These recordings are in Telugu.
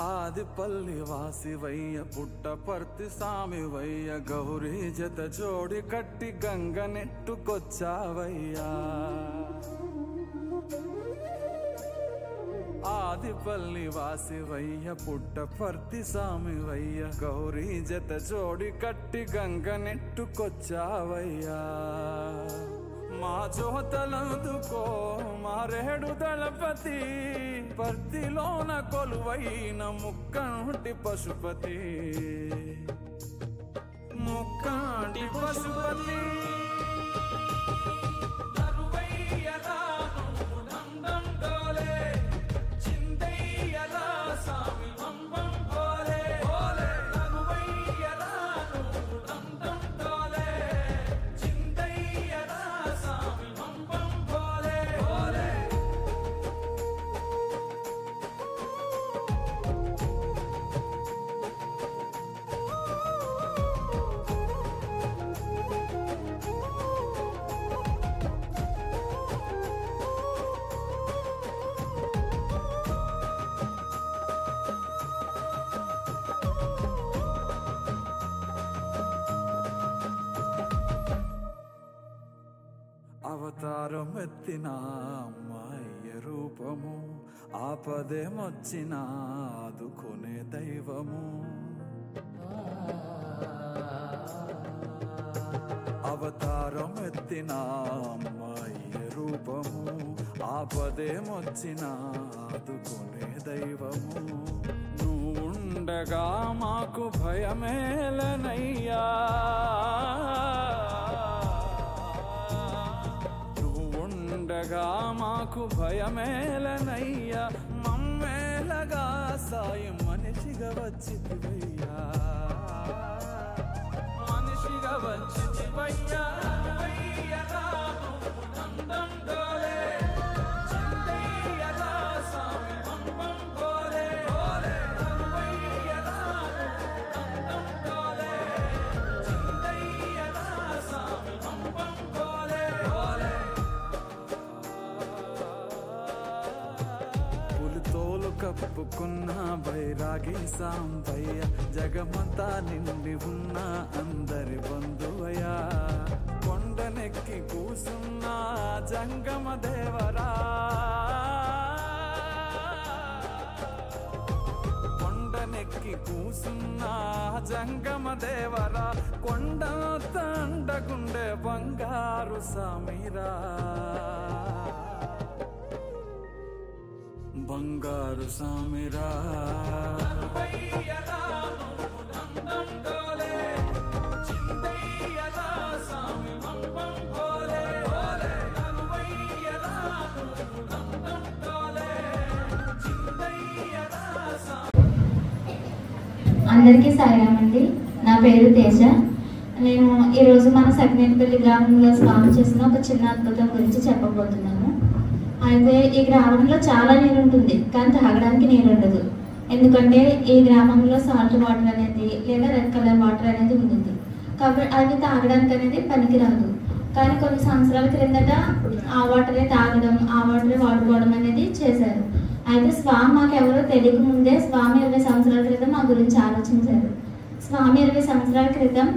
ఆదిపల్లి వాసివయ్య పుట్టపర్తి సామివయ్య గౌరీ జత జోడి కట్టి గంగ నెట్టుకొచ్చావయ్యా ఆదిపల్లి వాసివయ్య పుట్టపర్తి సామివయ్య గౌరీ జత జోడి కట్టి గంగ నెట్టుకొచ్చావయ్యా మా జోతలందుకో మారేడు దళపతి పర్తిలోన కొలువైన ముక్కంటి పశుపతి ముక్కంటి పశుపతి అవతారం ఎత్తిన అమ్మాయి రూపము ఆపదేమొచ్చిన ఆదుకునే దైవము అవతారం ఎత్తిన అమ్మాయి రూపము ఆపదేమొచ్చిన ఆదుకునే దైవము నువ్వుండగా మాకు భయమేలనయ్యా మాకు భయమేలనయ్యా మమ్మేలగా సాయం మనిషిగా వచ్చితివయ్యా మనిషిగా వచ్చితివయ్యా కప్పుకున్న బైరాగి సాంబయ్య జగమంతా నిండి ఉన్న అందరి బంధువయ్యా కొండనెక్కి కూసున్న జంగమ దేవరా కొండనెక్కి కూసున్న జంగమ దేవరా కొండ తండగుండే బంగారు సామిరా బంగారు సామిరా అందరికీ సాయిరామ్ అండి. నా పేరు తేజ. నేను ఈరోజు మన సకినేటిపల్లి గ్రామంలో స్వామి చేసిన ఒక చిన్న అద్భుతం గురించి చెప్పబోతున్నాను. అయితే ఈ గ్రామంలో చాలా నీరు ఉంటుంది, కానీ తాగడానికి నీరు ఉండదు. ఎందుకంటే ఈ గ్రామంలో సాల్ట్ వాటర్ అనేది లేదా రెడ్ కలర్ వాటర్ అనేది ఉంటుంది, కాబట్టి అది తాగడానికి అనేది పనికిరాదు. కానీ కొన్ని సంవత్సరాల క్రిందట ఆ వాటరే తాగడం, ఆ వాటరే వాడుకోవడం అనేది చేశారు. అయితే స్వామి మాకు ఎవరో తెలియక ముందే స్వామి 20 సంవత్సరాల క్రితం మా గురించి ఆలోచించారు. స్వామి 20 సంవత్సరాల క్రితం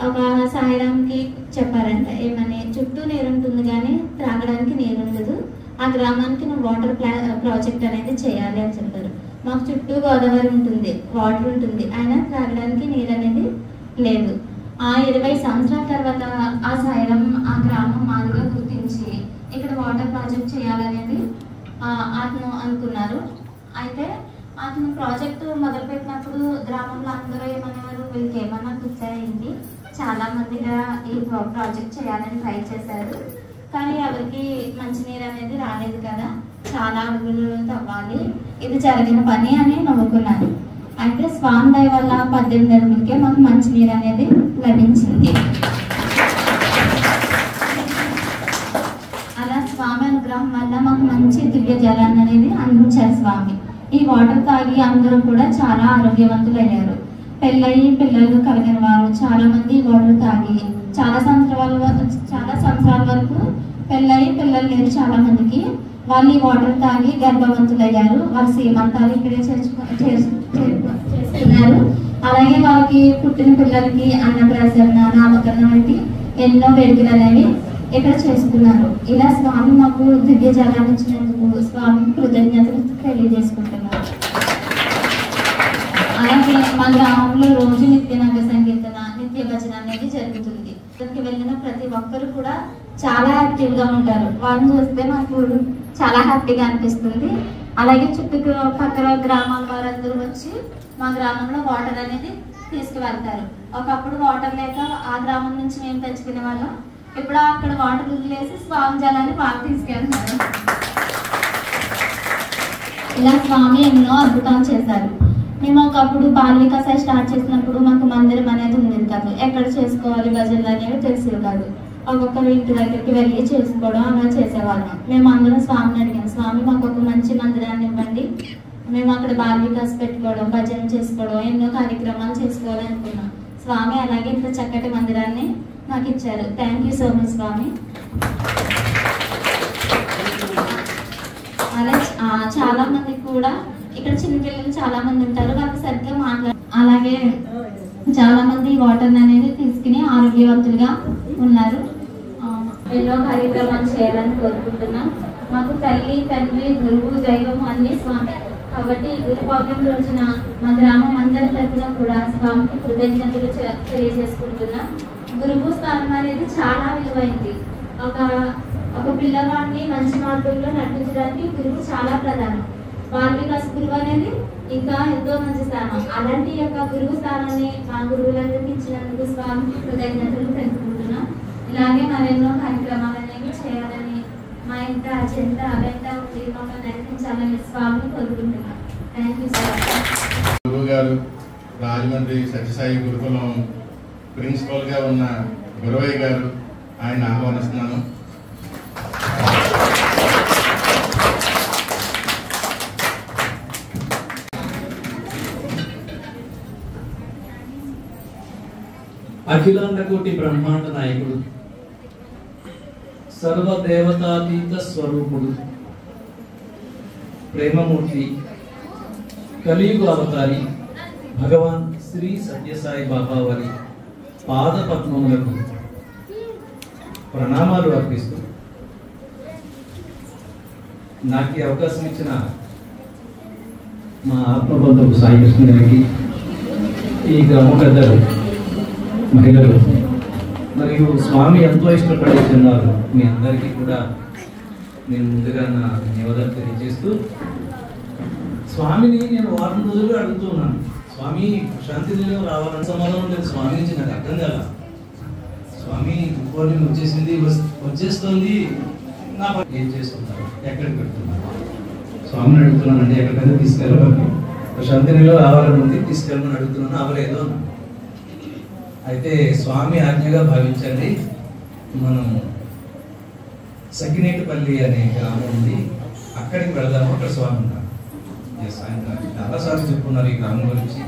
ఒక సాయిరామ్కి చెప్పారంట, ఏమని, చుట్టూ నీరు ఉంటుంది కానీ త్రాగడానికి నీరు ఉండదు, ఆ గ్రామానికి నువ్వు వాటర్ ప్రాజెక్ట్ అనేది చేయాలి అని చెప్పారు. మాకు చుట్టూ గోదావరి ఉంటుంది, వాటర్ ఉంటుంది, అయినా త్రాగడానికి నీరు అనేది లేదు. ఆ 20 సంవత్సరాల తర్వాత ఆ సాయిరామ్ ఆ గ్రామం మాదిగా గుర్తించి ఇక్కడ వాటర్ ప్రాజెక్ట్ చేయాలనేది అతను అనుకున్నారు. అయితే అతను ప్రాజెక్టు మొదలుపెట్టినప్పుడు గ్రామంలో అందరూ ఏమన్నారు, వీళ్ళకి ఏమన్నా గుర్తయింది, చాలా మందిగా ఈ ప్రాజెక్ట్ చేయాలని ట్రై చేశారు, కానీ ఎవరికి మంచినీరు అనేది రాలేదు కదా, చాలా అడుగులు తవ్వాలి, ఇది జరిగిన పని అని నమ్ముకున్నారు. అయితే స్వామి దయ వల్ల 18 అడుగులకే మాకు మంచినీరు అనేది లభించింది. అలా స్వామి అనుగ్రహం వల్ల మాకు మంచి దివ్య జలాన్ని అనేది అందించారు స్వామి. ఈ వాటర్ తాగి అందరూ కూడా చాలా ఆరోగ్యవంతులు అయ్యారు. పెళ్ళయి పిల్లలు కలిగిన వారు చాలా మంది వాటర్ తాగి చాలా సంవత్సరాల వరకు పెళ్ళయి పిల్లలు లేరు చాలా మందికి. వాళ్ళు ఈ వాటర్ తాగి గర్భవంతులయ్యారు. వాళ్ళ సీమంతాలు ఇక్కడే చేసుకున్నారు. అలాగే వాళ్ళకి పుట్టిన పిల్లలకి అన్నప్రాసన, నామకరణం వంటి ఎన్నో వేడుకలు అనేవి ఇక్కడ చేసుకున్నారు. ఇలా స్వామి మాకు దివ్య జలాన్ని ఇచ్చినందుకు స్వామి కృతజ్ఞతలు తెలియజేసుకుంటున్నారు. అలాగే మా గ్రామంలో రోజు నిత్య నగ సంకీర్తన, నిత్య భజన అనేది జరుగుతుంది. ఇక్కడికి వెళ్ళిన ప్రతి ఒక్కరు కూడా చాలా యాక్టివ్గా ఉంటారు. వాళ్ళని చూస్తే మాకు చాలా హ్యాపీగా అనిపిస్తుంది. అలాగే చుట్టుపక్కల గ్రామాల వారందరూ వచ్చి మా గ్రామంలో వాటర్ అనేది తీసుకువెళ్తారు. ఒకప్పుడు వాటర్ లేక ఆ గ్రామం నుంచి మేము తెచ్చుకునే వాళ్ళం. ఇప్పుడు అక్కడ వాటర్ వదిలేసి స్వామి జలాన్ని వాళ్ళు తీసుకెళ్తారు. ఇలా స్వామి ఎన్నో అద్భుతాలు చేశారు. మేము ఒకప్పుడు బాల వికాసాలు స్టార్ట్ చేసినప్పుడు మాకు మందిరం అనేది ఉండేది కాదు. ఎక్కడ చేసుకోవాలి భజనలు అనేవి తెలిసేవి కాదు. ఒక్కొక్కరు ఇంటి దగ్గరికి వెళ్ళి చేసుకోవడం అలా చేసేవాళ్ళం. మేము అందరం స్వామిని అడిగాం, స్వామి మాకు ఒక మంచి మందిరాన్ని ఇవ్వండి, మేము అక్కడ బాల వికాస్ పెట్టుకోవడం, భజన చేసుకోవడం, ఎన్నో కార్యక్రమాలు చేసుకోవాలనుకున్నాం. స్వామి అలాగే ఇంత చక్కటి మందిరాన్ని నాకు ఇచ్చారు. థ్యాంక్ యూ సో మచ్ స్వామి. అలా చాలా మంది కూడా ఇక్కడ చిన్నపిల్లలు చాలా మంది ఉంటారు. వాళ్ళకి సరిగ్గా అలాగే చాలా మంది వాటర్ అనేది తీసుకుని ఆరోగ్యవంతులుగా ఉన్నారు. ఎన్నో కార్యక్రమాలు చేయాలని కోరుకుంటున్నాం. మాకు తల్లి, తండ్రి, గురువు, దైవం అన్ని స్వామి కాబట్టి గురు పౌర్ణమి రోజున మా గ్రామం అందరి తరఫున కూడా స్వామికి కృతజ్ఞతలు తెలియజేసుకుంటున్నాం. గురువు స్థానం అనేది చాలా విలువైంది. ఒక పిల్లవాడిని మంచి మార్గంలో నడిపించడానికి గురువు చాలా ప్రధానం. బాల వికాస్ గురువు అనేది ఇంకా ఎంతో మంచి స్థానం. అలాంటి యొక్క గురువు స్థానాన్ని మా గురువులందరికీ ఇచ్చినందుకు స్వామికి కృతజ్ఞతలు తెలుపుకుంటున్నాం. ఇలాగే మరెన్నో కార్యక్రమాలు అనేవి చేయాలని, మా ఇంత అజంత అవంతా ఉండి మమ్మల్ని నడిపించాలని స్వామిని కోరుకుంటున్నాం. Thank you sir. గురువు గారు రాజమండ్రి సత్యసాయి గురుకులం ప్రిన్సిపల్ గా ఉన్న గురవయ్య గారు, ఆయన ఆహ్వానిస్తున్నాను. అఖిలాండ కోటి బ్రహ్మాండ నాయకుడు, సర్వదేవతాతీత స్వరూపుడు, ప్రేమమూర్తి, కలియుగ అవతారి భగవాన్ శ్రీ సత్యసాయి బాబా వారి పాద పద్మములకు ప్రణామాలు అర్పిస్తూ నాకు ఈ అవకాశం ఇచ్చిన మా ఆత్మబంధువు సాయి కృష్ణ గారికి, ఈ గ్రామ పెద్దలు, మహిళలు మరియు స్వామి ఎంతో ఇష్టపడే చిన్నారు మీ అందరికీ కూడా నేను ముందుగా నా ధన్యవాదాలు తెలియజేస్తూ, స్వామిని నేను వారం రోజులుగా అడుగుతూ ఉన్నాను, స్వామి శాంతి నిలయం రావాలని సమాధానం లేదు. స్వామి నుంచి నాకు అర్థం కదా, స్వామి పౌర్ణమి వచ్చేసింది, వచ్చేస్తుంది, నా ఏం చేస్తున్నారు, ఎక్కడికి పెడుతున్నారు, స్వామిని అడుగుతున్నానండి, ఎక్కడికైనా తీసుకెళ్ళవాలి, శాంతి నిలయం రావాలని ఉంది, తీసుకెళ్ళమని అడుగుతున్నాను, అవలేదు. అయితే స్వామి ఆజ్ఞగా భావించండి, మనం సగ్గినేటిపల్లి అనే గ్రామం ఉంది, అక్కడికి వెళదాము, అక్కడ స్వామి ఉన్నారు. ఆయన చాలాసార్లు చెప్పుకున్నారు ఈ గ్రామం గురించి.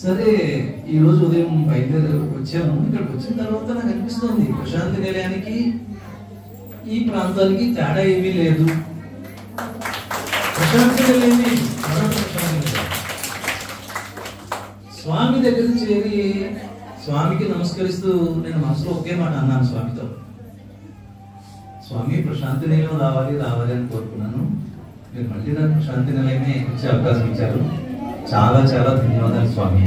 సరే ఈరోజు ఉదయం బయలుదేరి వచ్చాము. ఇక్కడికి వచ్చిన తర్వాత నాకు అనిపిస్తుంది ప్రశాంతి నిలయానికి ఈ ప్రాంతానికి తేడా ఏమీ లేదు. ప్రశాంతి నిలయమే స్వామి దగ్గర చేరి స్వామికి నమస్కరిస్తూ నేను మనసులో ఒకే మాట అన్నాను స్వామితో, స్వామి ప్రశాంతి నిలయం రావాలి రావాలి అని కోరుకున్నాను. మీరు మళ్ళీ నాకు ప్రశాంతి నిలయమే వచ్చే అవకాశం ఇచ్చారు. చాలా చాలా ధన్యవాదాలు స్వామి.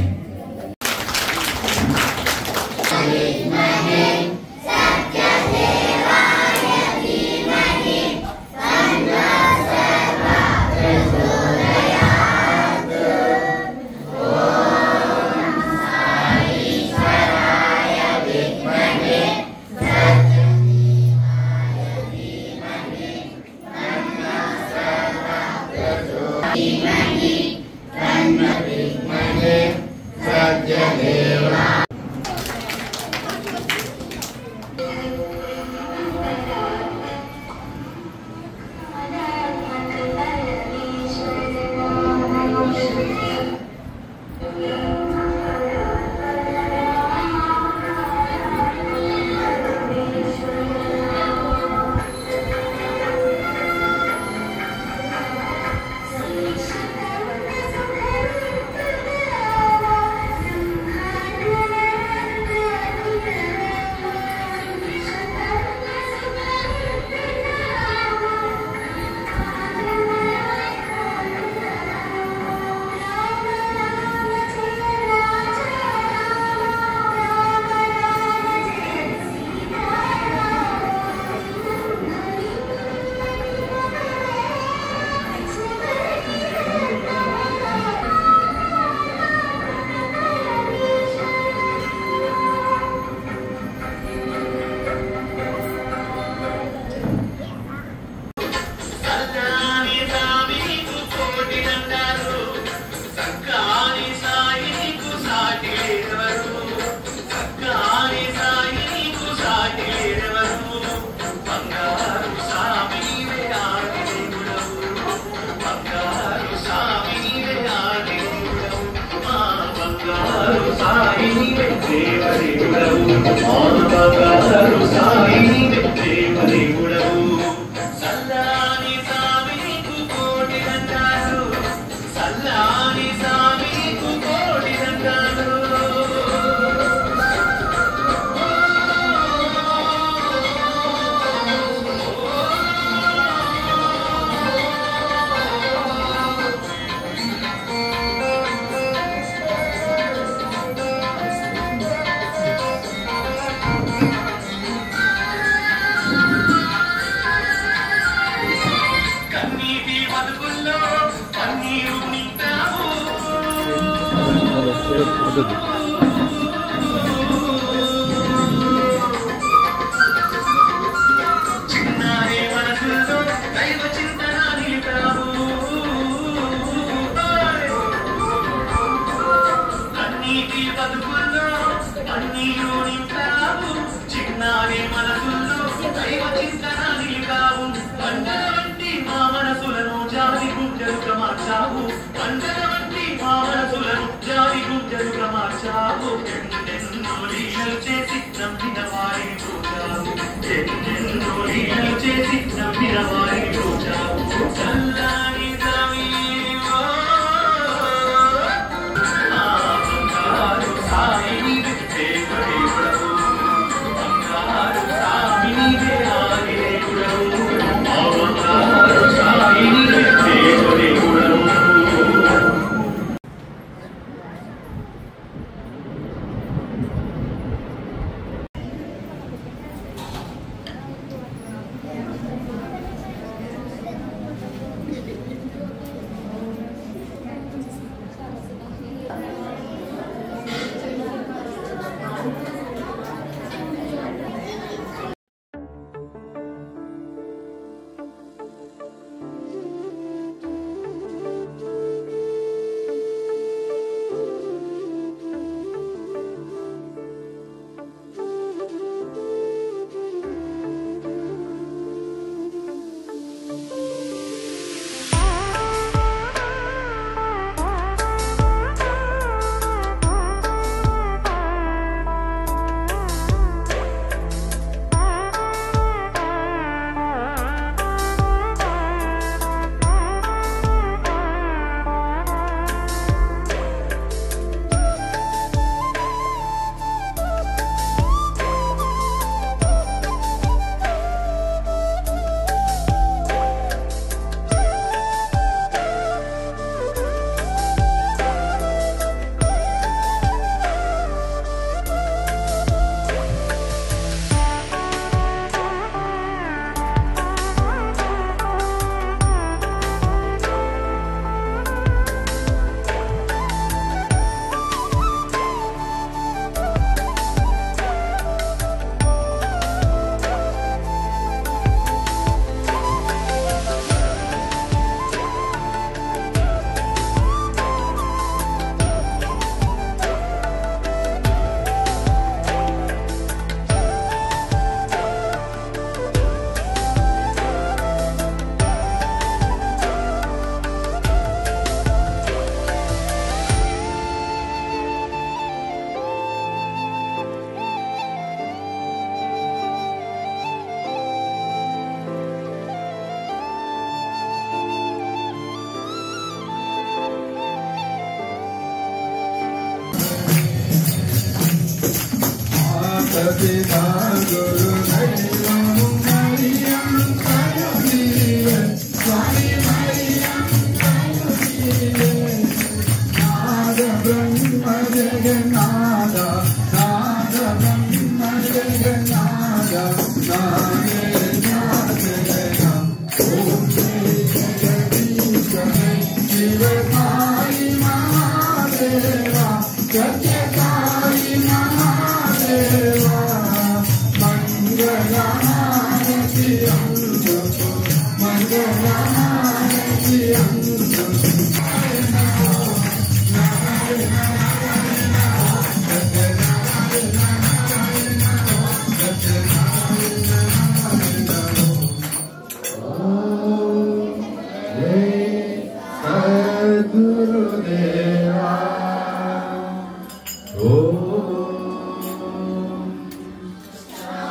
వద్దు.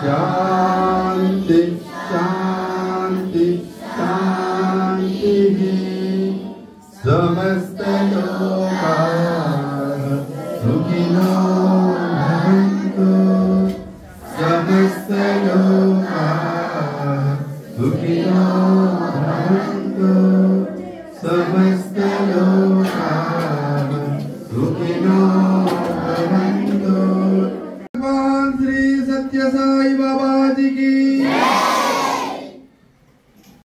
शांति शांति शांति समस्त लोका